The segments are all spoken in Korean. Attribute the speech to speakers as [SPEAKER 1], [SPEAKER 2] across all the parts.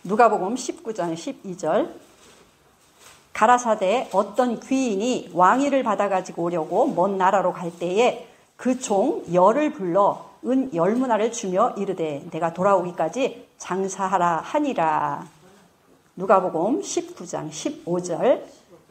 [SPEAKER 1] 누가복음 19장 12절. 가라사대 어떤 귀인이 왕위를 받아가지고 오려고 먼 나라로 갈 때에 그 종 열을 불러 은 10문화를 주며 이르되 내가 돌아오기까지 장사하라 하니라. 누가복음 19장 15절.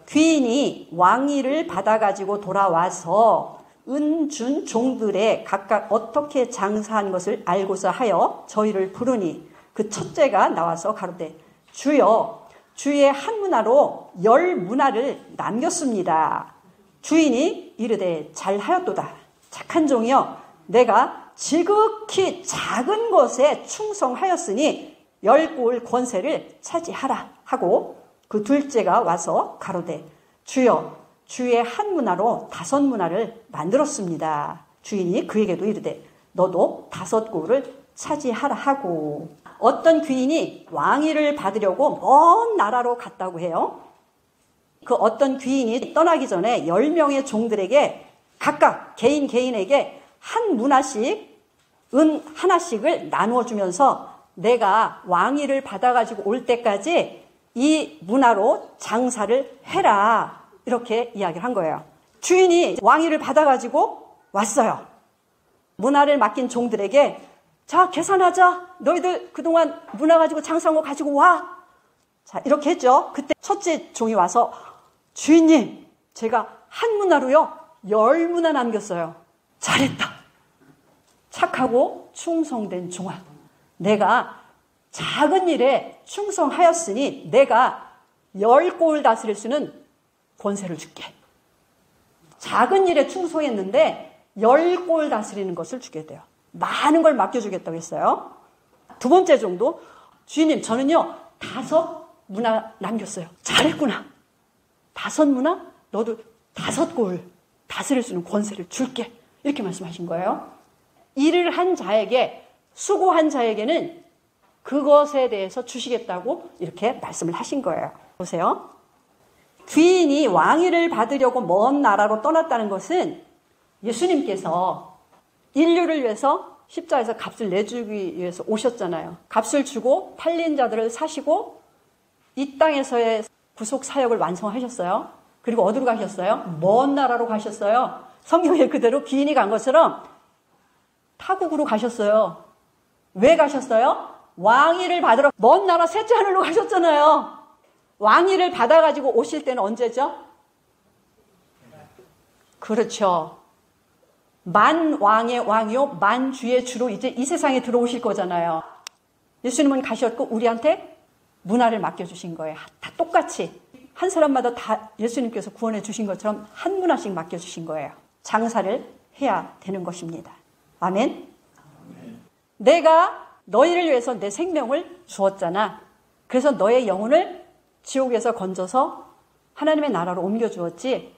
[SPEAKER 1] 귀인이 왕위를 받아가지고 돌아와서 은 준 종들의 각각 어떻게 장사한 것을 알고자 하여 저희를 부르니 그 첫째가 나와서 가로되 주여 주의 한 문화로 10문화를 남겼습니다. 주인이 이르되 잘하였도다. 착한 종이여 내가 지극히 작은 것에 충성하였으니 10골 권세를 차지하라 하고 그 둘째가 와서 가로되 주여 주의 한 문화로 5문화를 만들었습니다. 주인이 그에게도 이르되 너도 5골을 차지하라 하고. 어떤 귀인이 왕위를 받으려고 먼 나라로 갔다고 해요. 그 어떤 귀인이 떠나기 전에 10명의 종들에게 각각 개인에게 한 문화씩 은 하나씩을 나누어 주면서 내가 왕위를 받아가지고 올 때까지 이 문화로 장사를 해라, 이렇게 이야기를 한 거예요. 주인이 왕위를 받아가지고 왔어요. 문화를 맡긴 종들에게 자, 계산하자. 너희들 그동안 문화 가지고 장사한 거 가지고 와. 자, 이렇게 했죠. 그때 첫째 종이 와서 주인님, 제가 한 문화로요 10문화 남겼어요. 잘했다. 착하고 충성된 종아, 내가 작은 일에 충성하였으니 내가 10골 다스릴 수는 권세를 줄게. 작은 일에 충성했는데 10골 다스리는 것을 주게 돼요. 많은 걸 맡겨주겠다고 했어요. 두 번째 종도 주인님, 저는요 5문화 남겼어요. 잘했구나. 5문화? 너도 5골 다스릴 수 있는 권세를 줄게. 이렇게 말씀하신 거예요. 일을 한 자에게, 수고한 자에게는 그것에 대해서 주시겠다고 이렇게 말씀을 하신 거예요. 보세요. 귀인이 왕위를 받으려고 먼 나라로 떠났다는 것은 예수님께서 인류를 위해서 십자가에서 값을 내주기 위해서 오셨잖아요. 값을 주고 팔린 자들을 사시고 이 땅에서의 구속 사역을 완성하셨어요. 그리고 어디로 가셨어요? 먼 나라로 가셨어요. 성경에 그대로 귀인이 간 것처럼 타국으로 가셨어요. 왜 가셨어요? 왕위를 받으러 먼 나라 셋째 하늘로 가셨잖아요. 왕위를 받아가지고 오실 때는 언제죠? 그렇죠. 만 왕의 왕이요 만 주의 주로 이제 이 세상에 들어오실 거잖아요. 예수님은 가셨고 우리한테 문화를 맡겨주신 거예요. 다 똑같이 한 사람마다 다 예수님께서 구원해 주신 것처럼 한 문화씩 맡겨주신 거예요. 장사를 해야 되는 것입니다. 아멘. 내가 너희를 위해서 내 생명을 주었잖아. 그래서 너의 영혼을 지옥에서 건져서 하나님의 나라로 옮겨주었지.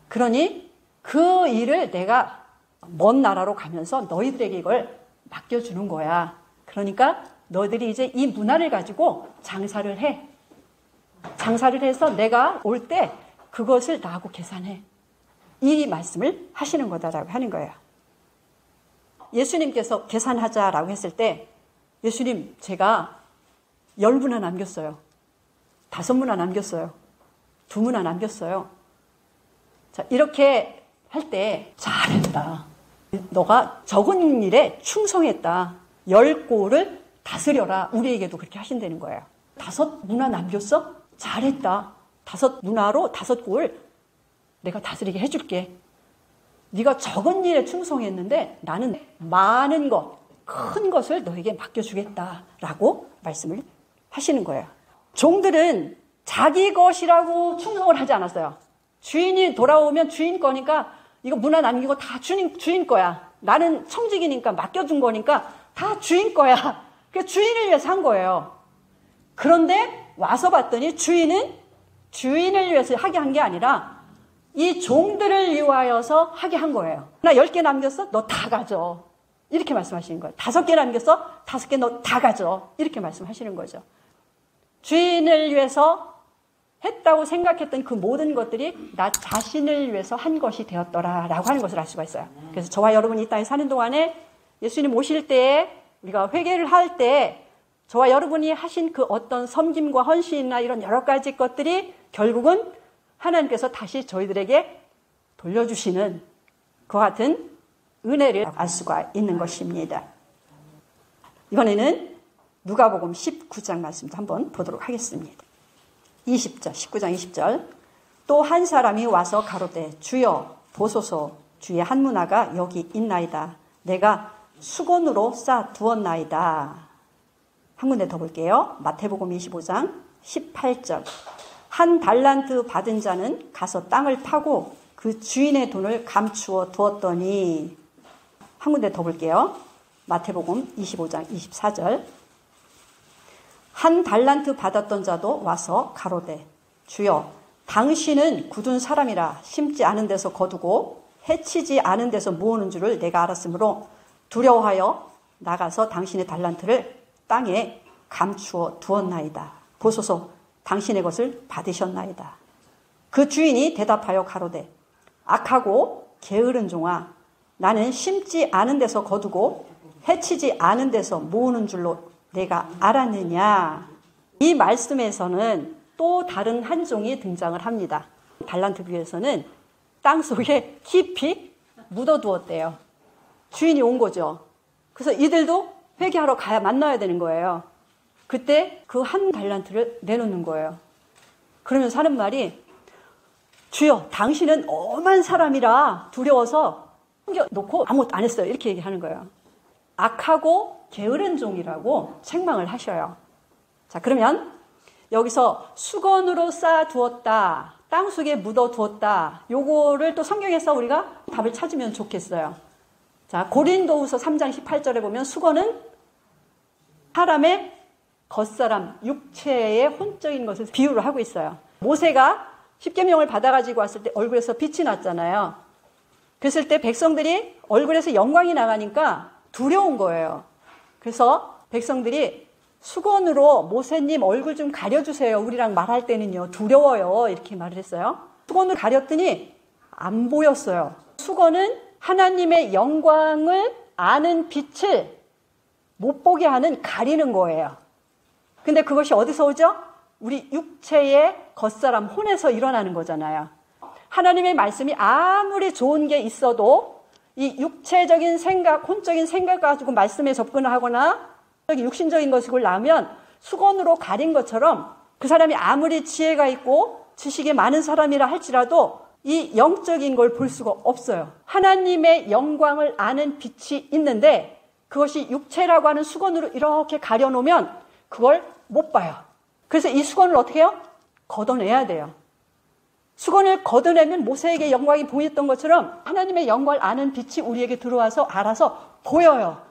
[SPEAKER 1] 그러니 그 일을 내가 먼 나라로 가면서 너희들에게 이걸 맡겨주는 거야. 그러니까 너희들이 이제 이 문화를 가지고 장사를 해. 장사를 해서 내가 올 때 그것을 나하고 계산해. 이 말씀을 하시는 거다라고 하는 거예요. 예수님께서 계산하자라고 했을 때 예수님, 제가 10문화 남겼어요. 5문화 남겼어요. 2문화 남겼어요. 자, 이렇게 할 때 잘했다. 너가 적은 일에 충성했다. 10골을 다스려라. 우리에게도 그렇게 하신다는 거예요. 5문화 남겼어? 잘했다. 5문화로 5골 내가 다스리게 해줄게. 네가 적은 일에 충성했는데 나는 많은 것, 큰 것을 너에게 맡겨주겠다라고 말씀을 하시는 거예요. 종들은 자기 것이라고 충성을 하지 않았어요. 주인이 돌아오면 주인 거니까 이거 문화 남기고 다 주인 거야. 나는 청직이니까 맡겨준 거니까 다 주인 거야. 그래서 주인을 위해서 한 거예요. 그런데 와서 봤더니 주인은 주인을 위해서 하게 한 게 아니라 이 종들을 위하여서 하게 한 거예요. 나 10개 남겼어? 너 다 가져. 이렇게 말씀하시는 거예요. 5개 남겼어? 5개 너 다 가져. 이렇게 말씀하시는 거죠. 주인을 위해서 했다고 생각했던 그 모든 것들이 나 자신을 위해서 한 것이 되었더라라고 하는 것을 알 수가 있어요. 그래서 저와 여러분이 이 땅에 사는 동안에 예수님 오실 때에 우리가 회개를 할 때 저와 여러분이 하신 그 어떤 섬김과 헌신이나 이런 여러 가지 것들이 결국은 하나님께서 다시 저희들에게 돌려주시는 그와 같은 은혜를 알 수가 있는 것입니다. 이번에는 누가복음 19장 말씀도 한번 보도록 하겠습니다. 20절, 19장 20절. 또 한 사람이 와서 가로되 주여 보소서 주의 한 문화가 여기 있나이다. 내가 수건으로 싸 두었나이다. 한 군데 더 볼게요. 마태복음 25장 18절. 한 달란트 받은 자는 가서 땅을 파고 그 주인의 돈을 감추어 두었더니. 한 군데 더 볼게요. 마태복음 25장 24절. 한 달란트 받았던 자도 와서 가로되 주여 당신은 굳은 사람이라 심지 않은 데서 거두고 해치지 않은 데서 모으는 줄을 내가 알았으므로 두려워하여 나가서 당신의 달란트를 땅에 감추어 두었나이다. 보소서 당신의 것을 받으셨나이다. 그 주인이 대답하여 가로되 악하고 게으른 종아 나는 심지 않은 데서 거두고 해치지 않은 데서 모으는 줄로 내가 알았느냐. 이 말씀에서는 또 다른 한 종이 등장을 합니다. 달란트 비유에서는 땅속에 깊이 묻어두었대요. 주인이 온 거죠. 그래서 이들도 회개하러 가야 만나야 되는 거예요. 그때 그 한 달란트를 내놓는 거예요. 그러면서 하는 말이 주여 당신은 엄한 사람이라 두려워서 숨겨놓고 아무것도 안 했어요. 이렇게 얘기하는 거예요. 악하고 게으른 종이라고 책망을 하셔요. 자, 그러면 여기서 수건으로 쌓아두었다, 땅속에 묻어두었다, 요거를 또 성경에서 우리가 답을 찾으면 좋겠어요. 자, 고린도후서 3장 18절에 보면 수건은 사람의 겉사람, 육체의 혼적인 것을 비유를 하고 있어요. 모세가 십계명을 받아가지고 왔을 때 얼굴에서 빛이 났잖아요. 그랬을 때 백성들이 얼굴에서 영광이 나가니까 두려운 거예요. 그래서 백성들이 수건으로 모세님 얼굴 좀 가려주세요. 우리랑 말할 때는요. 두려워요. 이렇게 말을 했어요. 수건으로 가렸더니 안 보였어요. 수건은 하나님의 영광을 아는 빛을 못 보게 하는 가리는 거예요. 근데 그것이 어디서 오죠? 우리 육체의 겉사람, 혼에서 일어나는 거잖아요. 하나님의 말씀이 아무리 좋은 게 있어도 이 육체적인 생각, 혼적인 생각 가지고 말씀에 접근을 하거나 육신적인 것을 낳으면 수건으로 가린 것처럼 그 사람이 아무리 지혜가 있고 지식이 많은 사람이라 할지라도 이 영적인 걸 볼 수가 없어요. 하나님의 영광을 아는 빛이 있는데 그것이 육체라고 하는 수건으로 이렇게 가려놓으면 그걸 못 봐요. 그래서 이 수건을 어떻게 해요? 걷어내야 돼요. 수건을 걷어내면 모세에게 영광이 보였던 것처럼 하나님의 영광을 아는 빛이 우리에게 들어와서 알아서 보여요.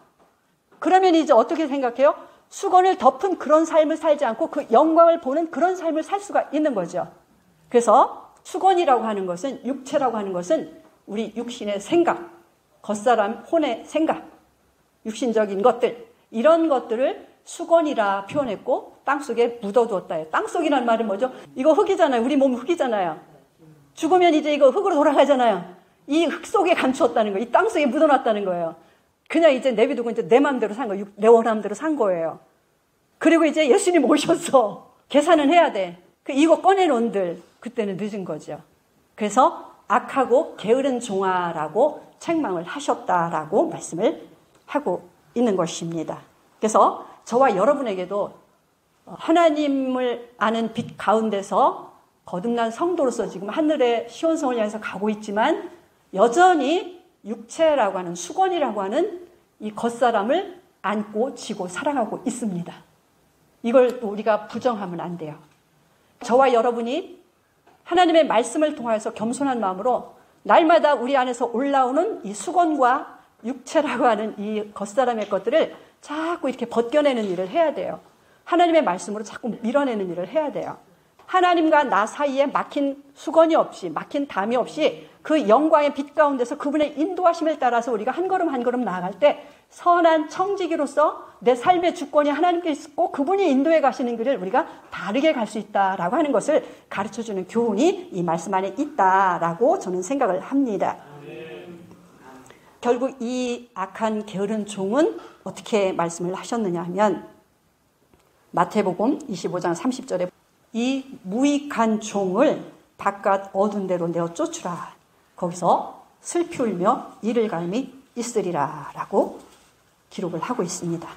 [SPEAKER 1] 그러면 이제 어떻게 생각해요? 수건을 덮은 그런 삶을 살지 않고 그 영광을 보는 그런 삶을 살 수가 있는 거죠. 그래서 수건이라고 하는 것은, 육체라고 하는 것은 우리 육신의 생각, 겉사람 혼의 생각, 육신적인 것들, 이런 것들을 수건이라 표현했고 땅속에 묻어두었다. 땅속이라는 말은 뭐죠? 이거 흙이잖아요. 우리 몸 흙이잖아요. 죽으면 이제 이거 흙으로 돌아가잖아요. 이 흙 속에 감추었다는 거예요. 이 땅속에 묻어놨다는 거예요. 그냥 이제 내비두고 이제 내 마음대로 산 거예요. 내 원함대로 산 거예요. 그리고 이제 예수님 오셔서 계산은 해야 돼. 이거 꺼내놓은들 그때는 늦은 거죠. 그래서 악하고 게으른 종아라고 책망을 하셨다라고 말씀을 하고 있는 것입니다. 그래서 저와 여러분에게도 하나님을 아는 빛 가운데서 거듭난 성도로서 지금 하늘의 시온성을 향해서 가고 있지만 여전히 육체라고 하는 수건이라고 하는 이 겉사람을 안고 지고 살아가고 있습니다. 이걸 또 우리가 부정하면 안 돼요. 저와 여러분이 하나님의 말씀을 통하여서 겸손한 마음으로 날마다 우리 안에서 올라오는 이 수건과 육체라고 하는 이 겉사람의 것들을 자꾸 이렇게 벗겨내는 일을 해야 돼요. 하나님의 말씀으로 자꾸 밀어내는 일을 해야 돼요. 하나님과 나 사이에 막힌 수건이 없이, 막힌 담이 없이 그 영광의 빛 가운데서 그분의 인도하심을 따라서 우리가 한 걸음 한 걸음 나아갈 때 선한 청지기로서 내 삶의 주권이 하나님께 있고 그분이 인도해 가시는 길을 우리가 다르게 갈 수 있다라고 하는 것을 가르쳐주는 교훈이 이 말씀 안에 있다라고 저는 생각을 합니다. 결국 이 악한 게으른 종은 어떻게 말씀을 하셨느냐 하면 마태복음 25장 30절에 이 무익한 종을 바깥 어두운 데로 내어 쫓으라. 거기서 슬피 울며 이를 갈미 있으리라 라고 기록을 하고 있습니다.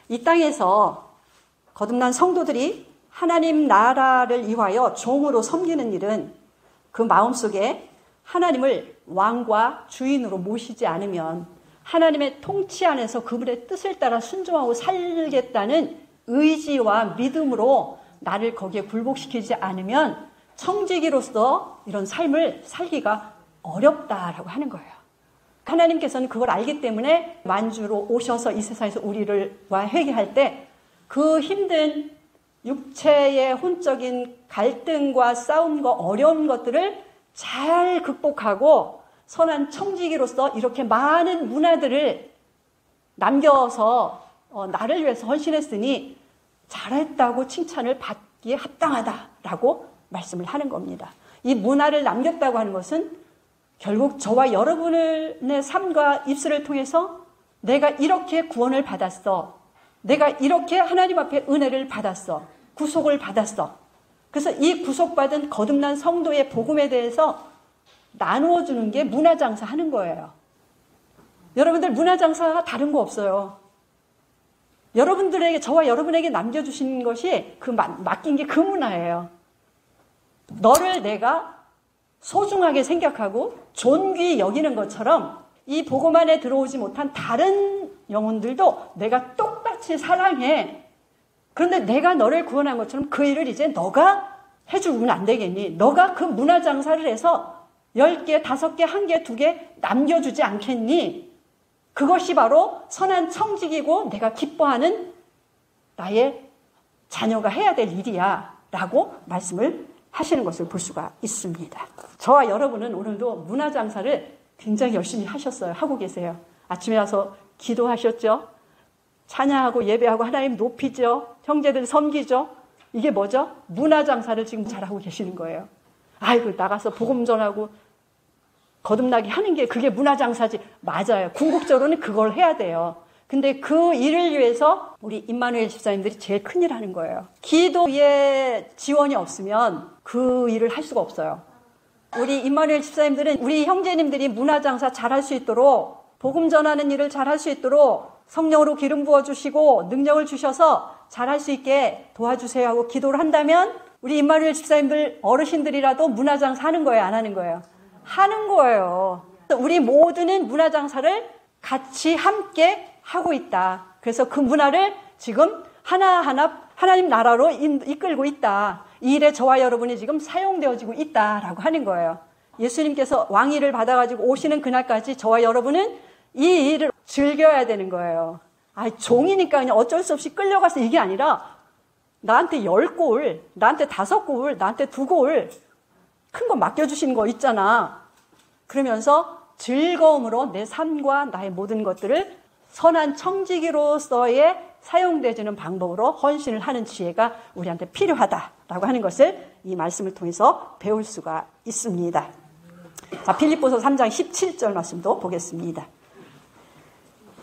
[SPEAKER 1] 이 땅에서 거듭난 성도들이 하나님 나라를 위하여 종으로 섬기는 일은 그 마음속에 하나님을 왕과 주인으로 모시지 않으면 하나님의 통치 안에서 그분의 뜻을 따라 순종하고 살겠다는 의지와 믿음으로 나를 거기에 굴복시키지 않으면 청지기로서 이런 삶을 살기가 어렵다라고 하는 거예요. 하나님께서는 그걸 알기 때문에 만주로 오셔서 이 세상에서 우리를 회개할 때 그 힘든 육체의 혼적인 갈등과 싸움과 어려운 것들을 잘 극복하고 선한 청지기로서 이렇게 많은 문화들을 남겨서 나를 위해서 헌신했으니 잘했다고 칭찬을 받기에 합당하다라고 말씀을 하는 겁니다. 이 문화를 남겼다고 하는 것은 결국 저와 여러분의 삶과 입술을 통해서 내가 이렇게 구원을 받았어. 내가 이렇게 하나님 앞에 은혜를 받았어. 구속을 받았어. 그래서 이 구속받은 거듭난 성도의 복음에 대해서 나누어 주는 게 문화장사 하는 거예요. 여러분들 문화장사가 다른 거 없어요. 여러분들에게, 저와 여러분에게 남겨주신 것이 맡긴 게 그 문화예요. 너를 내가 소중하게 생각하고 존귀히 여기는 것처럼 이 복음 안에 들어오지 못한 다른 영혼들도 내가 똑같이 사랑해. 그런데 내가 너를 구원한 것처럼 그 일을 이제 너가 해주면 안 되겠니? 너가 그 문화 장사를 해서 10개, 5개, 1개, 2개 남겨주지 않겠니? 그것이 바로 선한 청직이고 내가 기뻐하는 나의 자녀가 해야 될 일이야 라고 말씀을 하시는 것을 볼 수가 있습니다. 저와 여러분은 오늘도 문화 장사를 굉장히 열심히 하셨어요. 하고 계세요. 아침에 와서 기도하셨죠? 찬양하고 예배하고 하나님 높이죠? 형제들 섬기죠? 이게 뭐죠? 문화 장사를 지금 잘하고 계시는 거예요. 아이고, 나가서 복음 전하고 거듭나게 하는 게 그게 문화 장사지. 맞아요. 궁극적으로는 그걸 해야 돼요. 근데 그 일을 위해서 우리 임마누엘 집사님들이 제일 큰일 하는 거예요. 기도의 지원이 없으면 그 일을 할 수가 없어요. 우리 임마누엘 집사님들은 우리 형제님들이 문화 장사 잘할 수 있도록, 복음 전하는 일을 잘할 수 있도록 성령으로 기름 부어주시고 능력을 주셔서 잘할 수 있게 도와주세요 하고 기도를 한다면 우리 임마누엘 집사님들 어르신들이라도 문화 장사 하는 거예요? 안 하는 거예요? 하는 거예요. 우리 모두는 문화 장사를 같이 함께 하고 있다. 그래서 그 문화를 지금 하나하나 하나님 나라로 이끌고 있다. 이 일에 저와 여러분이 지금 사용되어지고 있다라고 하는 거예요. 예수님께서 왕위를 받아가지고 오시는 그날까지 저와 여러분은 이 일을 즐겨야 되는 거예요. 종이니까 그냥 어쩔 수 없이 끌려가서 이게 아니라 나한테 10골, 나한테 5골, 나한테 2골 큰 거 맡겨주신 거 있잖아. 그러면서 즐거움으로 내 삶과 나의 모든 것들을 선한 청지기로서의 사용되지는 방법으로 헌신을 하는 지혜가 우리한테 필요하다라고 하는 것을 이 말씀을 통해서 배울 수가 있습니다. 자, 빌립보서 3장 17절 말씀도 보겠습니다.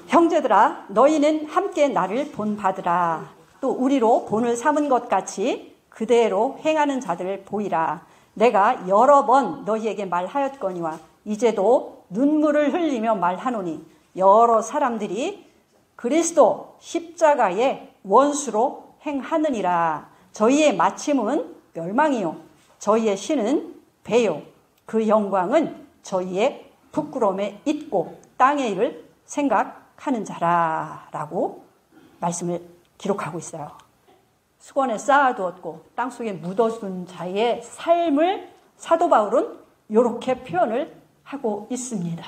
[SPEAKER 1] 형제들아, 너희는 함께 나를 본받으라. 또 우리로 본을 삼은 것 같이 그대로 행하는 자들을 보이라. 내가 여러 번 너희에게 말하였거니와 이제도 눈물을 흘리며 말하노니 여러 사람들이 그리스도 십자가의 원수로 행하느니라. 저희의 마침은 멸망이요 저희의 신은 배요 그 영광은 저희의 부끄러움에 있고 땅의 일을 생각하는 자라라고 말씀을 기록하고 있어요. 수건에 쌓아두었고 땅속에 묻어둔 자의 삶을 사도 바울은 이렇게 표현을 하고 있습니다.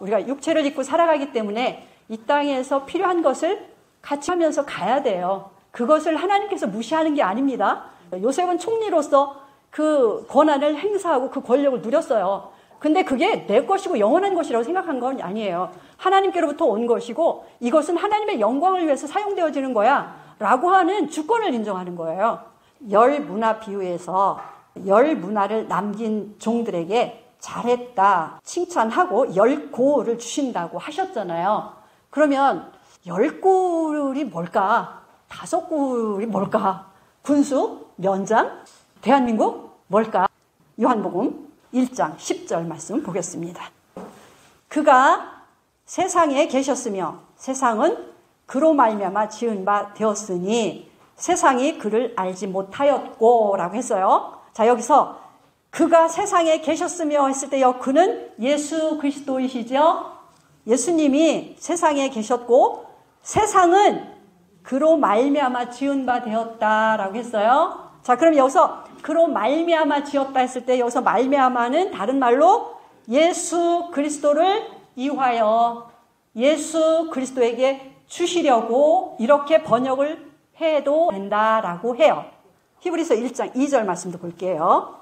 [SPEAKER 1] 우리가 육체를 입고 살아가기 때문에 이 땅에서 필요한 것을 같이 하면서 가야 돼요. 그것을 하나님께서 무시하는 게 아닙니다. 요셉은 총리로서 그 권한을 행사하고 그 권력을 누렸어요. 근데 그게 내 것이고 영원한 것이라고 생각한 건 아니에요. 하나님께로부터 온 것이고 이것은 하나님의 영광을 위해서 사용되어지는 거야 라고 하는 주권을 인정하는 거예요. 열 문화 비유에서 열 문화를 남긴 종들에게 잘했다 칭찬하고 10골을 주신다고 하셨잖아요. 그러면 10골이 뭘까? 다섯굴이 뭘까? 군수, 면장, 대한민국 뭘까? 요한복음 1장 10절 말씀 보겠습니다. 그가 세상에 계셨으며 세상은 그로 말미암아 지은 바 되었으니 세상이 그를 알지 못하였고 라고 했어요. 자, 여기서 그가 세상에 계셨으며 했을 때요, 그는 예수 그리스도이시죠. 예수님이 세상에 계셨고 세상은 그로 말미암아 지은 바 되었다라고 했어요. 자, 그럼 여기서 그로 말미암아 지었다 했을 때 여기서 말미암아는 다른 말로 예수 그리스도를 이화여 예수 그리스도에게 주시려고 이렇게 번역을 해도 된다라고 해요. 히브리서 1장 2절 말씀도 볼게요.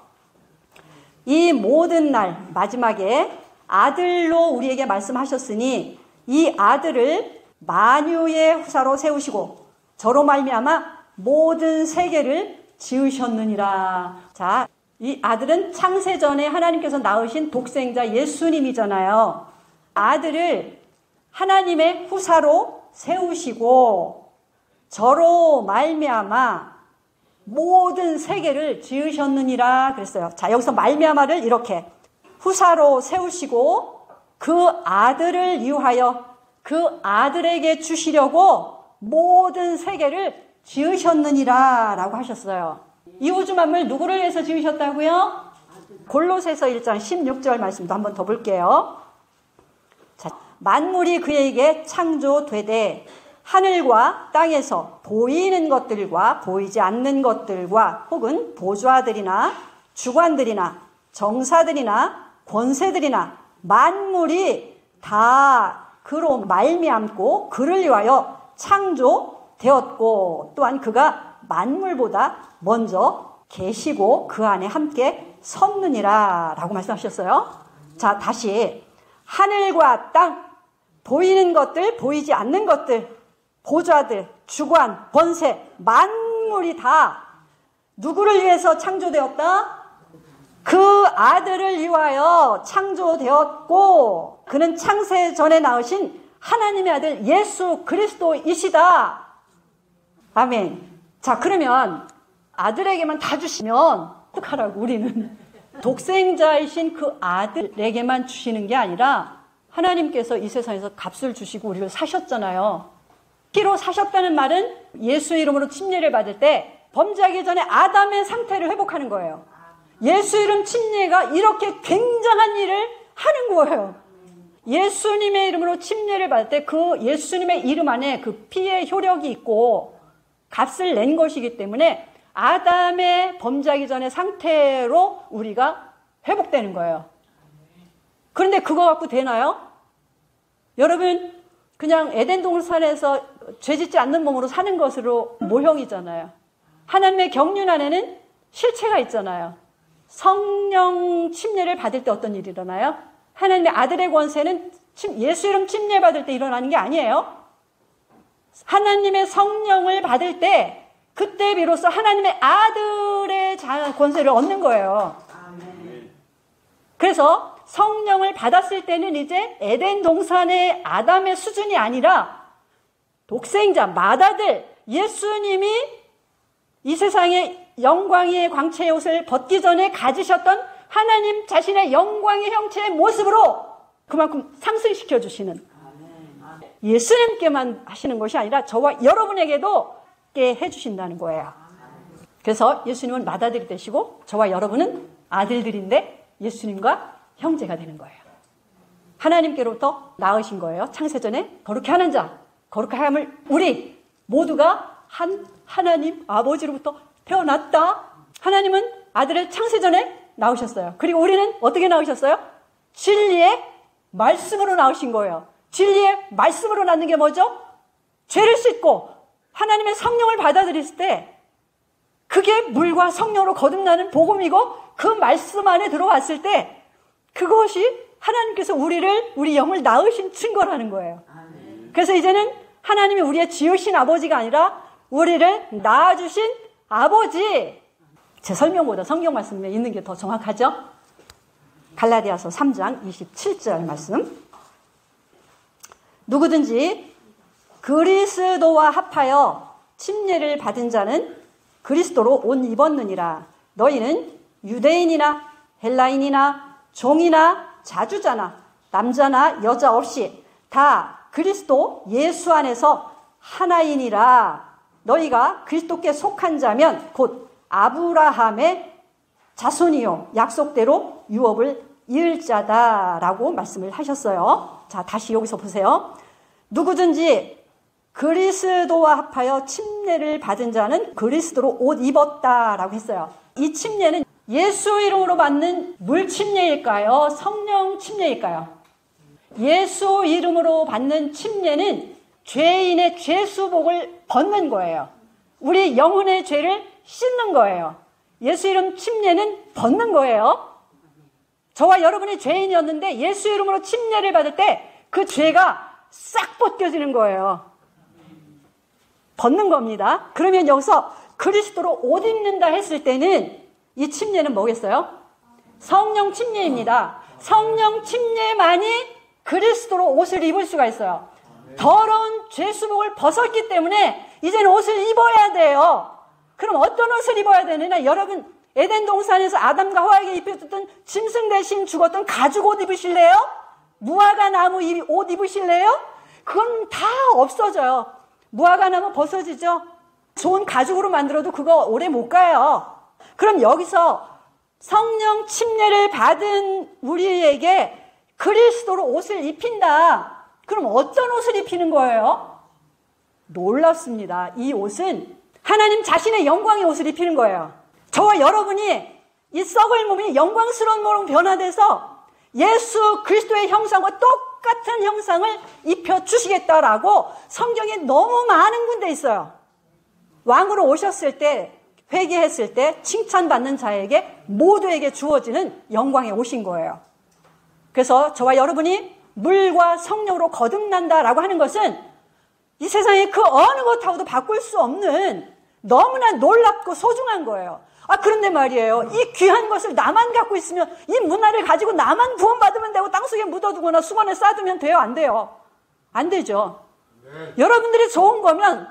[SPEAKER 1] 이 모든 날 마지막에 아들로 우리에게 말씀하셨으니 이 아들을 만유의 후사로 세우시고 저로 말미암아 모든 세계를 지으셨느니라. 자, 이 아들은 창세전에 하나님께서 낳으신 독생자 예수님이잖아요. 아들을 하나님의 후사로 세우시고 저로 말미암아 모든 세계를 지으셨느니라 그랬어요. 자, 여기서 말미암아를 이렇게 후사로 세우시고 그 아들을 이유하여 그 아들에게 주시려고 모든 세계를 지으셨느니라 라고 하셨어요. 이 우주 만물 누구를 위해서 지으셨다고요? 골로새서 1장 16절 말씀도 한번 더 볼게요. 자, 만물이 그에게 창조되되 하늘과 땅에서 보이는 것들과 보이지 않는 것들과 혹은 보좌들이나 주관들이나 정사들이나 권세들이나 만물이 다 그로 말미암고 그를 위하여 창조되었고 또한 그가 만물보다 먼저 계시고 그 안에 함께 섰느니라 라고 말씀하셨어요. 자, 다시 하늘과 땅, 보이는 것들, 보이지 않는 것들, 보좌들, 주관, 권세, 만물이 다 누구를 위해서 창조되었다? 그 아들을 위하여 창조되었고 그는 창세 전에 낳으신 하나님의 아들 예수 그리스도이시다. 아멘. 자, 그러면 아들에게만 다 주시면 어떡하라고 우리는. 독생자이신 그 아들에게만 주시는 게 아니라 하나님께서 이 세상에서 값을 주시고 우리를 사셨잖아요. 피로 사셨다는 말은 예수 이름으로 침례를 받을 때 범죄하기 전에 아담의 상태를 회복하는 거예요. 예수 이름 침례가 이렇게 굉장한 일을 하는 거예요. 예수님의 이름으로 침례를 받을 때 그 예수님의 이름 안에 그 피의 효력이 있고 값을 낸 것이기 때문에 아담의 범죄하기 전의 상태로 우리가 회복되는 거예요. 그런데 그거 갖고 되나요? 여러분, 그냥 에덴 동산에서 죄짓지 않는 몸으로 사는 것으로 모형이잖아요. 하나님의 경륜 안에는 실체가 있잖아요. 성령 침례를 받을 때 어떤 일이 일어나요? 하나님의 아들의 권세는 예수 이름 침례 받을 때 일어나는 게 아니에요. 하나님의 성령을 받을 때 그때 비로소 하나님의 아들의 권세를 얻는 거예요. 그래서 성령을 받았을 때는 이제 에덴 동산의 아담의 수준이 아니라 독생자, 맏아들 예수님이 이 세상의 영광의 광채의 옷을 벗기 전에 가지셨던 하나님 자신의 영광의 형체의 모습으로 그만큼 상승시켜 주시는 예수님께만 하시는 것이 아니라 저와 여러분에게도 해주신다는 거예요. 그래서 예수님은 맏아들이 되시고 저와 여러분은 아들들인데 예수님과 형제가 되는 거예요. 하나님께로부터 낳으신 거예요. 창세전에 거룩히 하는 자, 거룩히 함을 우리 모두가 한 하나님 아버지로부터 태어났다. 하나님은 아들을 창세전에 낳으셨어요. 그리고 우리는 어떻게 낳으셨어요? 진리의 말씀으로 낳으신 거예요. 진리의 말씀으로 낳는 게 뭐죠? 죄를 씻고 하나님의 성령을 받아들였을 때 그게 물과 성령으로 거듭나는 복음이고 그 말씀 안에 들어왔을 때 그것이 하나님께서 우리 영을 낳으신 증거라는 거예요. 그래서 이제는 하나님이 우리의 지으신 아버지가 아니라 우리를 낳아주신 아버지. 제 설명보다 성경 말씀에 있는 게 더 정확하죠? 갈라디아서 3장 27절 말씀. 누구든지 그리스도와 합하여 침례를 받은 자는 그리스도로 옷 입었느니라. 너희는 유대인이나 헬라인이나 종이나 자주자나 남자나 여자 없이 다 그리스도 예수 안에서 하나이니라. 너희가 그리스도께 속한 자면 곧 아브라함의 자손이요 약속대로 유업을 이을 자다라고 말씀을 하셨어요. 자, 다시 여기서 보세요. 누구든지 그리스도와 합하여 침례를 받은 자는 그리스도로 옷 입었다라고 했어요. 이 침례는 예수 이름으로 받는 물 침례일까요? 성령 침례일까요? 예수 이름으로 받는 침례는 죄인의 죄수복을 벗는 거예요. 우리 영혼의 죄를 씻는 거예요. 예수 이름 침례는 벗는 거예요. 저와 여러분이 죄인이었는데 예수 이름으로 침례를 받을 때 그 죄가 싹 벗겨지는 거예요. 벗는 겁니다. 그러면 여기서 그리스도로 옷 입는다 했을 때는 이 침례는 뭐겠어요? 성령 침례입니다. 성령 침례만이 그리스도로 옷을 입을 수가 있어요. 더러운 죄수복을 벗었기 때문에 이제는 옷을 입어야 돼요. 그럼 어떤 옷을 입어야 되느냐? 여러분 에덴 동산에서 아담과 하와에게 입혀줬던 짐승 대신 죽었던 가죽 옷 입으실래요? 무화과 나무 옷 입으실래요? 그건 다 없어져요. 무화과 나무 벗어지죠? 좋은 가죽으로 만들어도 그거 오래 못 가요. 그럼 여기서 성령 침례를 받은 우리에게 그리스도로 옷을 입힌다. 그럼 어떤 옷을 입히는 거예요? 놀랍습니다. 이 옷은 하나님 자신의 영광의 옷을 입히는 거예요. 저와 여러분이 이 썩을 몸이 영광스러운 몸으로 변화돼서 예수 그리스도의 형상과 똑같은 형상을 입혀주시겠다라고 성경에 너무 많은 군데 있어요. 왕으로 오셨을 때, 회개했을 때 칭찬받는 자에게 모두에게 주어지는 영광의 옷인 거예요. 그래서 저와 여러분이 물과 성령으로 거듭난다라고 하는 것은 이 세상에 그 어느 것하고도 바꿀 수 없는 너무나 놀랍고 소중한 거예요. 그런데 말이에요. 이 귀한 것을 나만 갖고 있으면 이 문화를 가지고 나만 구원받으면 되고 땅속에 묻어두거나 수건에 싸두면 돼요? 안 돼요? 안 되죠. 네. 여러분들이 좋은 거면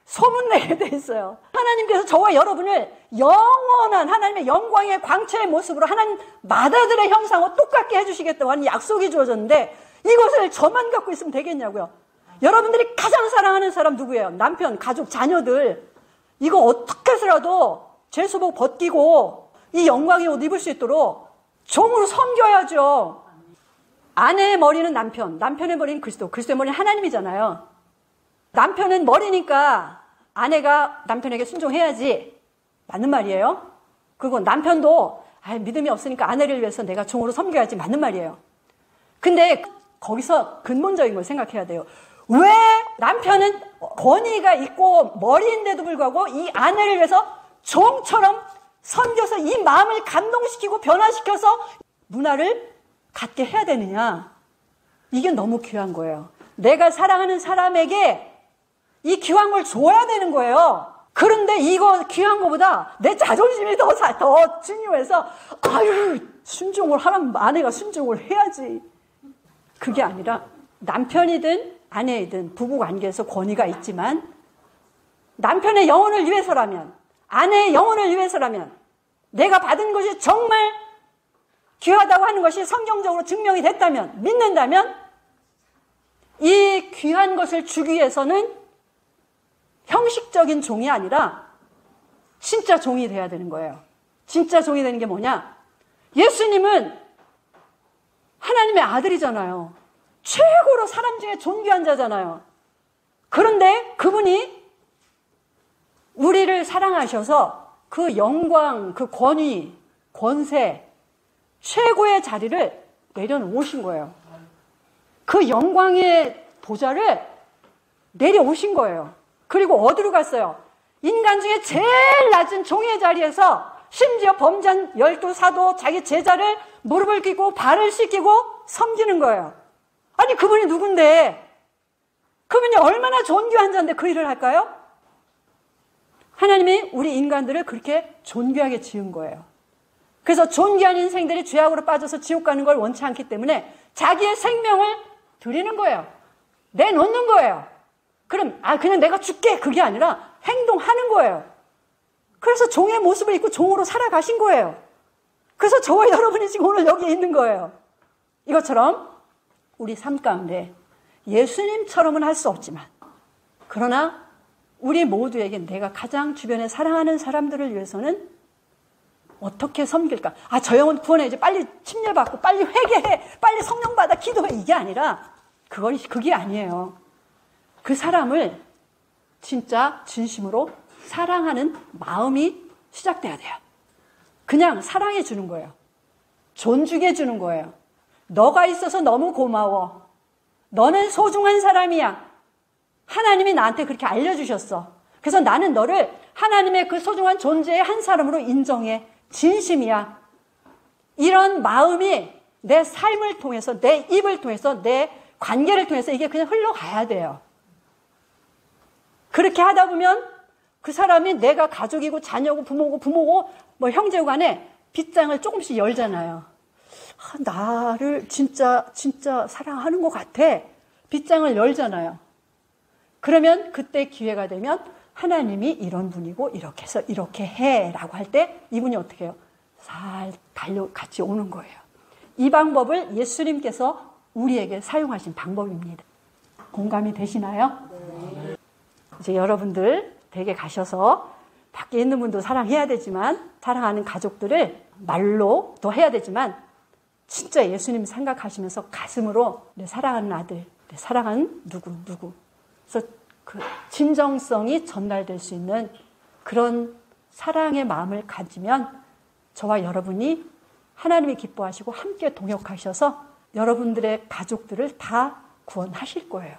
[SPEAKER 1] 소문내게 돼 있어요. 하나님께서 저와 여러분을 영원한 하나님의 영광의 광채의 모습으로 하나님 마다들의 형상과 똑같게 해주시겠다고 하는 약속이 주어졌는데 이것을 저만 갖고 있으면 되겠냐고요. 여러분들이 가장 사랑하는 사람 누구예요? 남편, 가족, 자녀들. 이거 어떻게 해서라도 죄수복 벗기고 이 영광의 옷 입을 수 있도록 종으로 섬겨야죠. 아내의 머리는 남편, 남편의 머리는 그리스도, 그리스도의 머리는 하나님이잖아요. 남편은 머리니까 아내가 남편에게 순종해야지. 맞는 말이에요. 그리고 남편도 믿음이 없으니까 아내를 위해서 내가 종으로 섬겨야지. 맞는 말이에요. 근데 거기서 근본적인 걸 생각해야 돼요. 왜 남편은 권위가 있고 머리인데도 불구하고 이 아내를 위해서 종처럼 섬겨서 이 마음을 감동시키고 변화시켜서 문화를 갖게 해야 되느냐? 이게 너무 귀한 거예요. 내가 사랑하는 사람에게 이 귀한 걸 줘야 되는 거예요. 그런데 이거 귀한 거보다 내 자존심이 더 중요해서 순종을 하라면 아내가 순종을 해야지. 그게 아니라 남편이든 아내이든 부부관계에서 권위가 있지만 남편의 영혼을 위해서라면 아내의 영혼을 위해서라면 내가 받은 것이 정말 귀하다고 하는 것이 성경적으로 증명이 됐다면 믿는다면 이 귀한 것을 주기 위해서는 형식적인 종이 아니라 진짜 종이 돼야 되는 거예요. 진짜 종이 되는 게 뭐냐? 예수님은 하나님의 아들이잖아요. 최고로 사람 중에 존귀한 자잖아요. 그런데 그분이 우리를 사랑하셔서 그 영광, 그 권위, 권세, 최고의 자리를 내려놓으신 거예요. 그 영광의 보좌를 내려오신 거예요. 그리고 어디로 갔어요? 인간 중에 제일 낮은 종의 자리에서 심지어 범전 12사도 자기 제자를 무릎을 꿇고 발을 씻기고 섬기는 거예요. 아니 그분이 누군데? 그분이 얼마나 존귀한 자인데 그 일을 할까요? 하나님이 우리 인간들을 그렇게 존귀하게 지은 거예요. 그래서 존귀한 인생들이 죄악으로 빠져서 지옥 가는 걸 원치 않기 때문에 자기의 생명을 드리는 거예요. 내놓는 거예요. 그럼 그냥 내가 죽게 그게 아니라 행동하는 거예요. 그래서 종의 모습을 입고 종으로 살아가신 거예요. 그래서 저와 여러분이 지금 오늘 여기에 있는 거예요. 이것처럼 우리 삶 가운데 예수님처럼은 할 수 없지만, 그러나 우리 모두에게 내가 가장 주변에 사랑하는 사람들을 위해서는 어떻게 섬길까? 저 영혼 구원해야지. 빨리 침례받고, 빨리 회개해. 빨리 성령 받아. 기도해. 이게 아니라, 그게 아니에요. 그 사람을 진짜 진심으로 사랑하는 마음이 시작돼야 돼요. 그냥 사랑해 주는 거예요. 존중해 주는 거예요. 너가 있어서 너무 고마워. 너는 소중한 사람이야. 하나님이 나한테 그렇게 알려주셨어. 그래서 나는 너를 하나님의 그 소중한 존재의 한 사람으로 인정해. 진심이야. 이런 마음이 내 삶을 통해서, 내 입을 통해서, 내 관계를 통해서 이게 그냥 흘러가야 돼요. 그렇게 하다 보면 그 사람이 내가 가족이고 자녀고 부모고 뭐 형제고 간에 빗장을 조금씩 열잖아요. 나를 진짜 사랑하는 것 같아. 빗장을 열잖아요. 그러면 그때 기회가 되면 하나님이 이런 분이고 이렇게 해서 이렇게 해라고 할 때 이분이 어떻게 해요? 살 같이 오는 거예요. 이 방법을 예수님께서 우리에게 사용하신 방법입니다. 공감이 되시나요? 네. 이제 여러분들 댁에 가셔서 밖에 있는 분도 사랑해야 되지만, 사랑하는 가족들을 말로도 해야 되지만, 진짜 예수님 생각하시면서 가슴으로 내 사랑하는 아들, 내 사랑하는 누구. 그래서 그 진정성이 전달될 수 있는 그런 사랑의 마음을 가지면 저와 여러분이 하나님이 기뻐하시고 함께 동역하셔서 여러분들의 가족들을 다 구원하실 거예요.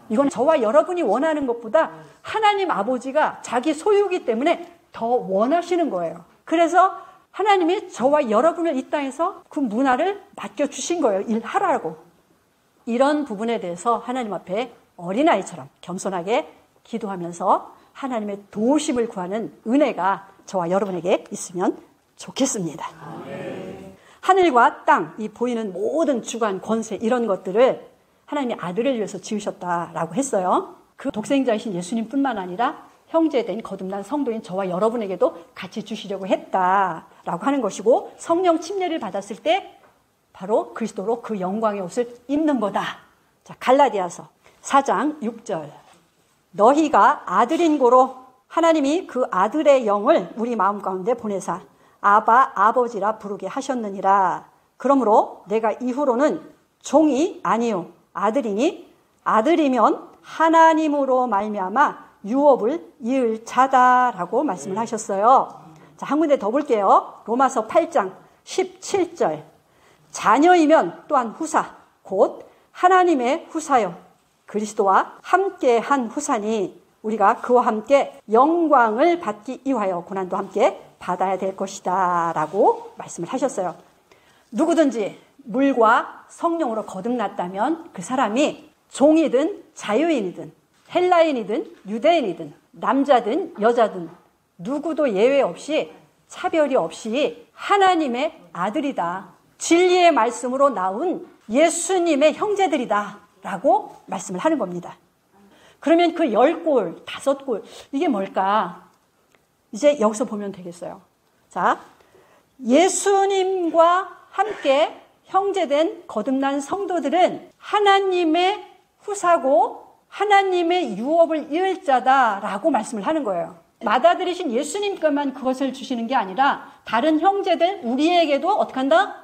[SPEAKER 1] 이건 저와 여러분이 원하는 것보다 하나님 아버지가 자기 소유이기 때문에 더 원하시는 거예요. 그래서 하나님이 저와 여러분을 이 땅에서 그 문화를 맡겨주신 거예요. 일하라고. 이런 부분에 대해서 하나님 앞에 어린아이처럼 겸손하게 기도하면서 하나님의 도우심을 구하는 은혜가 저와 여러분에게 있으면 좋겠습니다. 아멘. 하늘과 땅, 이 보이는 모든 주관, 권세 이런 것들을 하나님이 아들을 위해서 지으셨다라고 했어요. 그 독생자이신 예수님뿐만 아니라 형제된 거듭난 성도인 저와 여러분에게도 같이 주시려고 했다라고 하는 것이고, 성령 침례를 받았을 때 바로 그리스도로 그 영광의 옷을 입는 거다. 자, 갈라디아서 4장 6절. 너희가 아들인 고로 하나님이 그 아들의 영을 우리 마음 가운데 보내사 아바 아버지라 부르게 하셨느니라. 그러므로 내가 이후로는 종이 아니요 아들이니 아들이면 하나님으로 말미암아 유업을 이을 자다라고 말씀을 하셨어요. 자, 한 군데 더 볼게요. 로마서 8장 17절. 자녀이면 또한 후사 곧 하나님의 후사요 그리스도와 함께한 후사니 우리가 그와 함께 영광을 받기 위하여 고난도 함께 받아야 될 것이다 라고 말씀을 하셨어요. 누구든지 물과 성령으로 거듭났다면 그 사람이 종이든 자유인이든 헬라인이든 유대인이든 남자든 여자든 누구도 예외 없이 차별이 없이 하나님의 아들이다. 진리의 말씀으로 나온 예수님의 형제들이다 라고 말씀을 하는 겁니다. 그러면 그 10골, 5골 이게 뭘까? 이제 여기서 보면 되겠어요. 자, 예수님과 함께 형제된 거듭난 성도들은 하나님의 후사고 하나님의 유업을 이을 자다라고 말씀을 하는 거예요. 맏아들이신 예수님께만 그것을 주시는 게 아니라 다른 형제들 우리에게도 어떻게 한다?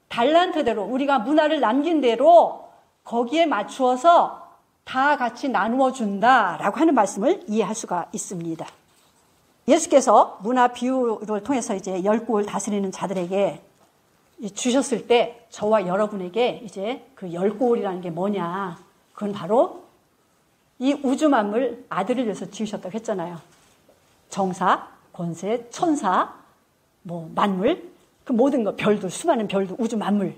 [SPEAKER 1] 달란트대로 우리가 문화를 남긴 대로 거기에 맞추어서 다 같이 나누어 준다라고 하는 말씀을 이해할 수가 있습니다. 예수께서 문화 비유를 통해서 이제 10골 다스리는 자들에게 주셨을 때 저와 여러분에게 이제 그 10골이라는 게 뭐냐? 그건 바로 이 우주 만물 아들을 위해서 지으셨다고 했잖아요. 정사, 권세, 천사, 뭐 만물, 그 모든 것, 별도, 수많은 별도, 우주 만물.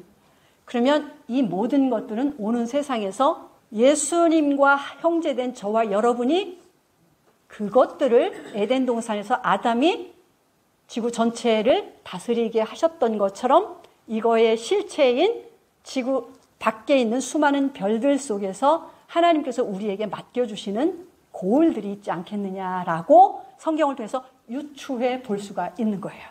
[SPEAKER 1] 그러면 이 모든 것들은 오는 세상에서 예수님과 형제된 저와 여러분이 그것들을 에덴 동산에서 아담이 지구 전체를 다스리게 하셨던 것처럼 이거의 실체인 지구 밖에 있는 수많은 별들 속에서 하나님께서 우리에게 맡겨주시는 고을들이 있지 않겠느냐라고 성경을 통해서 유추해 볼 수가 있는 거예요.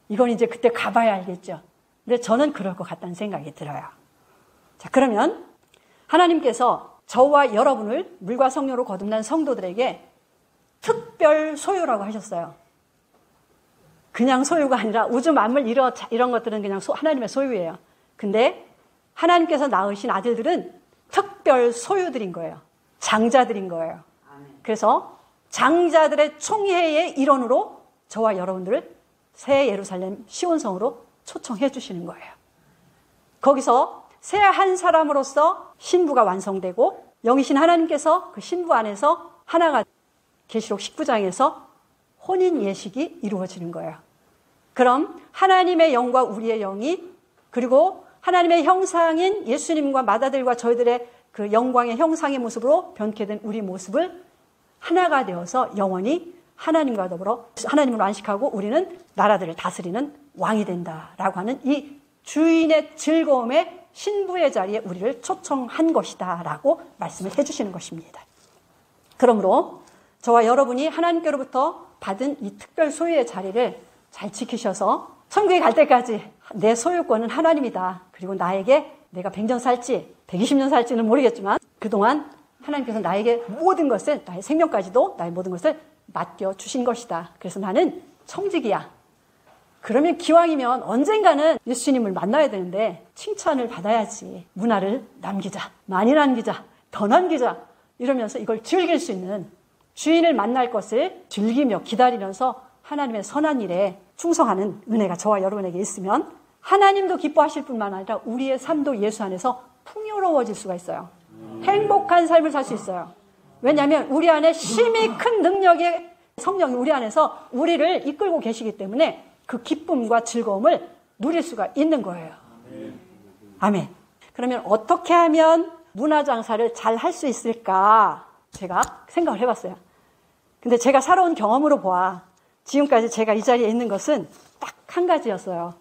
[SPEAKER 1] 이건 이제 그때 가봐야 알겠죠. 근데 저는 그럴 것 같다는 생각이 들어요. 자, 그러면 하나님께서 저와 여러분을 물과 성령으로 거듭난 성도들에게 특별 소유라고 하셨어요. 그냥 소유가 아니라 우주 만물 이런 것들은 그냥 하나님의 소유예요. 근데 하나님께서 낳으신 아들들은 특별 소유들인 거예요. 장자들인 거예요. 그래서 장자들의 총회의 일원으로 저와 여러분들을 새 예루살렘 시온성으로 초청해 주시는 거예요. 거기서 새 한 사람으로서 신부가 완성되고 영이신 하나님께서 그 신부 안에서 하나가 계시록 19장에서 혼인 예식이 이루어지는 거예요. 그럼 하나님의 영과 우리의 영이 그리고 하나님의 형상인 예수님과 마다들과 저희들의 그 영광의 형상의 모습으로 변케된 우리 모습을 하나가 되어서 영원히 하나님과 더불어 하나님으로 안식하고 우리는 나라들을 다스리는 왕이 된다라고 하는 이 주인의 즐거움의 신부의 자리에 우리를 초청한 것이다라고 말씀을 해주시는 것입니다. 그러므로 저와 여러분이 하나님께로부터 받은 이 특별 소유의 자리를 잘 지키셔서 천국에 갈 때까지 내 소유권은 하나님이다. 그리고 나에게 내가 100년 살지 120년 살지는 모르겠지만 그동안 하나님께서 나에게 모든 것을 나의 생명까지도 나의 모든 것을 맡겨주신 것이다. 그래서 나는 청직이야. 그러면 기왕이면 언젠가는 예수님을 만나야 되는데 칭찬을 받아야지. 문화를 남기자. 많이 남기자. 더 남기자. 이러면서 이걸 즐길 수 있는 주인을 만날 것을 즐기며 기다리면서 하나님의 선한 일에 충성하는 은혜가 저와 여러분에게 있으면 하나님도 기뻐하실 뿐만 아니라 우리의 삶도 예수 안에서 풍요로워질 수가 있어요. 행복한 삶을 살 수 있어요. 왜냐하면 우리 안에 심히 큰 능력의 성령이 우리 안에서 우리를 이끌고 계시기 때문에 그 기쁨과 즐거움을 누릴 수가 있는 거예요. 아멘. 그러면 어떻게 하면 문화장사를 잘 할 수 있을까? 제가 생각을 해봤어요. 근데 제가 살아온 경험으로 보아 지금까지 제가 이 자리에 있는 것은 딱 한 가지였어요.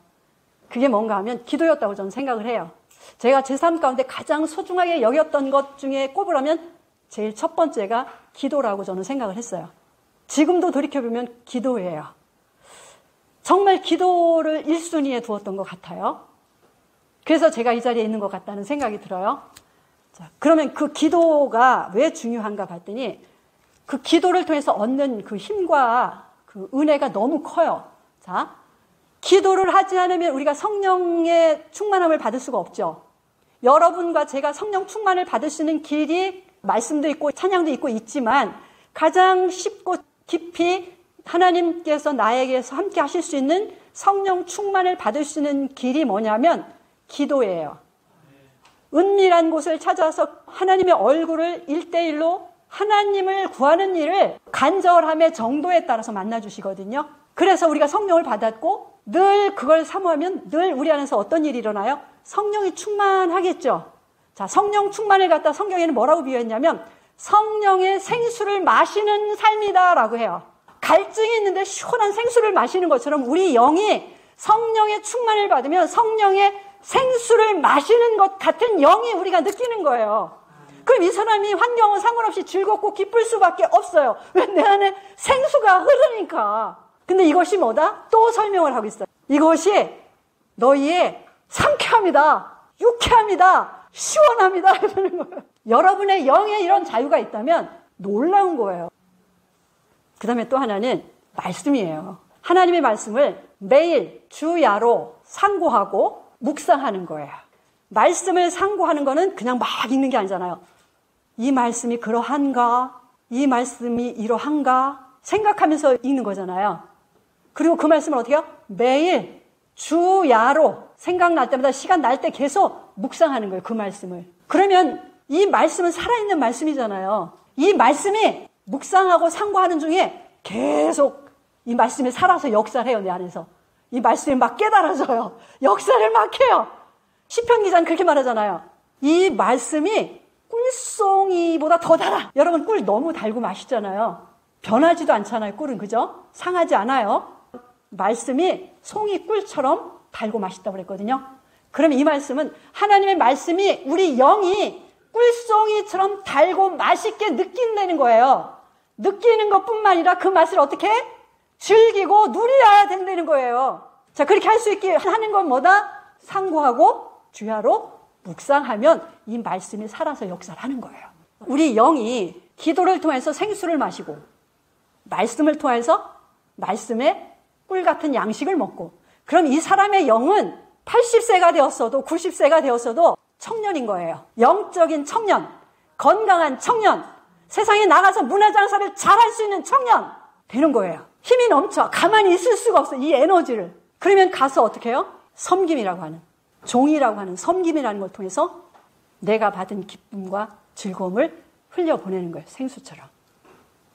[SPEAKER 1] 그게 뭔가 하면 기도였다고 저는 생각을 해요. 제가 제 삶 가운데 가장 소중하게 여겼던 것 중에 꼽으라면 제일 첫 번째가 기도라고 저는 생각을 했어요. 지금도 돌이켜보면 기도예요. 정말 기도를 1순위에 두었던 것 같아요. 그래서 제가 이 자리에 있는 것 같다는 생각이 들어요. 자, 그러면 그 기도가 왜 중요한가 봤더니 그 기도를 통해서 얻는 그 힘과 그 은혜가 너무 커요. 자, 기도를 하지 않으면 우리가 성령의 충만함을 받을 수가 없죠. 여러분과 제가 성령 충만을 받을 수 있는 길이 말씀도 있고 찬양도 있고 있지만 가장 쉽고 깊이 하나님께서 나에게서 함께 하실 수 있는 성령 충만을 받을 수 있는 길이 뭐냐면 기도예요. 은밀한 곳을 찾아서 하나님의 얼굴을 1대1로 하나님을 구하는 일을 간절함의 정도에 따라서 만나주시거든요. 그래서 우리가 성령을 받았고 늘 그걸 사모하면 늘 우리 안에서 어떤 일이 일어나요? 성령이 충만하겠죠. 자, 성령 충만을 갖다 성경에는 뭐라고 비유했냐면 성령의 생수를 마시는 삶이다라고 해요. 갈증이 있는데 시원한 생수를 마시는 것처럼 우리 영이 성령의 충만을 받으면 성령의 생수를 마시는 것 같은 영이 우리가 느끼는 거예요. 그럼 이 사람이 환경은 상관없이 즐겁고 기쁠 수밖에 없어요. 왜? 내 안에 생수가 흐르니까. 근데 이것이 뭐다? 또 설명을 하고 있어요. 이것이 너희의 상쾌함이다, 유쾌함이다, 시원합니다. 이러는 거예요. 여러분의 영에 이런 자유가 있다면 놀라운 거예요. 그 다음에 또 하나는 말씀이에요. 하나님의 말씀을 매일 주야로 상고하고 묵상하는 거예요. 말씀을 상고하는 거는 그냥 막 읽는 게 아니잖아요. 이 말씀이 그러한가? 이 말씀이 이러한가? 생각하면서 읽는 거잖아요. 그리고 그 말씀을 어떻게 해요? 매일 주야로 생각날 때마다 시간 날 때 계속 묵상하는 거예요. 그 말씀을. 그러면 이 말씀은 살아있는 말씀이잖아요. 이 말씀이 묵상하고 상고하는 중에 계속 이 말씀이 살아서 역사를 해요. 내 안에서. 이 말씀이 막 깨달아져요. 역사를 막 해요. 시편 기자는 그렇게 말하잖아요. 이 말씀이 꿀송이보다 더 달아. 여러분 꿀 너무 달고 맛있잖아요. 변하지도 않잖아요. 꿀은. 그죠? 상하지 않아요. 말씀이 송이 꿀처럼 달고 맛있다고 그랬거든요. 그러면 이 말씀은 하나님의 말씀이 우리 영이 꿀송이처럼 달고 맛있게 느낀다는 거예요. 느끼는 것뿐만 아니라 그 맛을 어떻게 즐기고 누려야 된다는 거예요. 자, 그렇게 할 수 있게 하는 건 뭐다? 상고하고 주야로 묵상하면 이 말씀이 살아서 역사를 하는 거예요. 우리 영이 기도를 통해서 생수를 마시고 말씀을 통해서 말씀의 꿀 같은 양식을 먹고, 그럼 이 사람의 영은 80세가 되었어도 90세가 되었어도 청년인 거예요. 영적인 청년, 건강한 청년, 세상에 나가서 문화장사를 잘할 수 있는 청년 되는 거예요. 힘이 넘쳐 가만히 있을 수가 없어, 이 에너지를. 그러면 가서 어떻게 해요? 섬김이라고 하는, 종이라고 하는 섬김이라는 걸 통해서 내가 받은 기쁨과 즐거움을 흘려보내는 거예요. 생수처럼.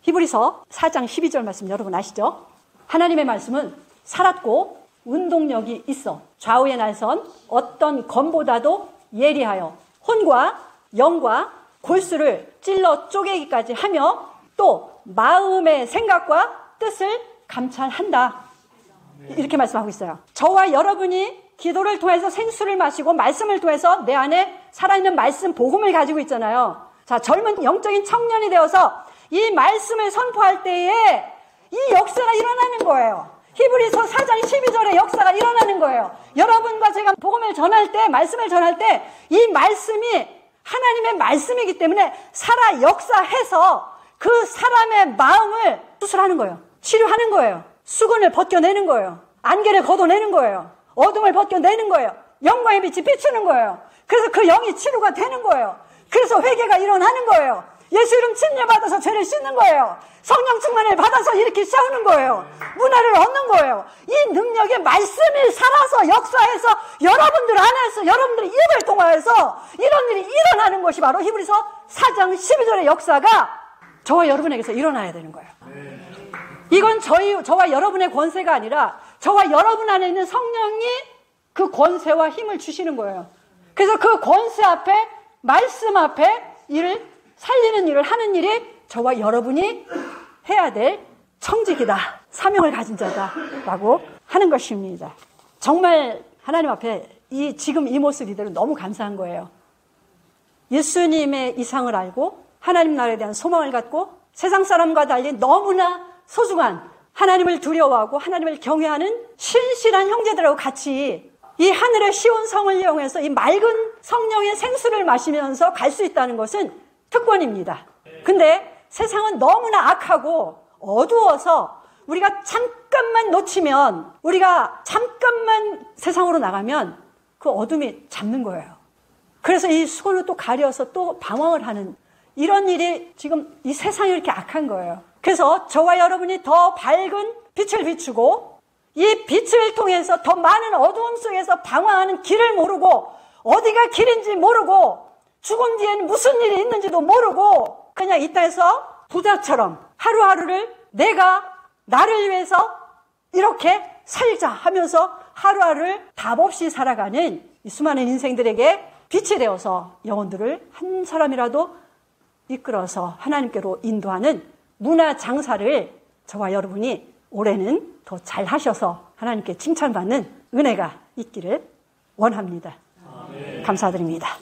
[SPEAKER 1] 히브리서 4장 12절 말씀 여러분 아시죠? 하나님의 말씀은 살았고 운동력이 있어 좌우의 날선 어떤 검보다도 예리하여 혼과 영과 골수를 찔러 쪼개기까지 하며 또 마음의 생각과 뜻을 감찰한다. 이렇게 말씀하고 있어요. 저와 여러분이 기도를 통해서 생수를 마시고 말씀을 통해서 내 안에 살아있는 말씀 복음을 가지고 있잖아요. 자, 젊은 영적인 청년이 되어서 이 말씀을 선포할 때에 이 역사가 일어나는 거예요. 히브리서 4장 12절의 역사가 일어나는 거예요. 여러분과 제가 복음을 전할 때, 말씀을 전할 때 이 말씀이 하나님의 말씀이기 때문에 살아 역사해서 그 사람의 마음을 수술하는 거예요. 치료하는 거예요. 수건을 벗겨내는 거예요. 안개를 걷어내는 거예요. 어둠을 벗겨내는 거예요. 영광의 빛이 비추는 거예요. 그래서 그 영이 치료가 되는 거예요. 그래서 회개가 일어나는 거예요. 예수 이름 침례받아서 죄를 씻는 거예요. 성령 충만을 받아서 이렇게 세우는 거예요. 문화를 얻는 거예요. 이 능력의 말씀이 살아서 역사해서 여러분들 안에서 여러분들의 입을 통하여서 이런 일이 일어나는 것이 바로 히브리서 4장 12절의 역사가 저와 여러분에게서 일어나야 되는 거예요. 이건 저와 여러분의 권세가 아니라 저와 여러분 안에 있는 성령이 그 권세와 힘을 주시는 거예요. 그래서 그 권세 앞에, 말씀 앞에 일을 살리는 일을 하는 일이 저와 여러분이 해야 될 청직이다, 사명을 가진 자다라고 하는 것입니다. 정말 하나님 앞에 지금 이 모습 이대로 너무 감사한 거예요. 예수님의 이상을 알고 하나님 나라에 대한 소망을 갖고 세상 사람과 달리 너무나 소중한 하나님을 두려워하고 하나님을 경외하는 신실한 형제들하고 같이 이 하늘의 시온 성을 이용해서 이 맑은 성령의 생수를 마시면서 갈 수 있다는 것은 특권입니다. 근데 세상은 너무나 악하고 어두워서 우리가 잠깐만 놓치면, 우리가 잠깐만 세상으로 나가면 그 어둠이 잡는 거예요. 그래서 이 수건을 또 가려서 또 방황을 하는 이런 일이 지금 이 세상이 이렇게 악한 거예요. 그래서 저와 여러분이 더 밝은 빛을 비추고 이 빛을 통해서 더 많은 어두움 속에서 방황하는 길을 모르고 어디가 길인지 모르고 죽은 뒤에는 무슨 일이 있는지도 모르고 그냥 이 땅에서 부자처럼 하루하루를 내가 나를 위해서 이렇게 살자 하면서 하루하루를 답 없이 살아가는 이 수많은 인생들에게 빛이 되어서 영혼들을 한 사람이라도 이끌어서 하나님께로 인도하는 문화 장사를 저와 여러분이 올해는 더 잘 하셔서 하나님께 칭찬받는 은혜가 있기를 원합니다. 아멘. 감사드립니다.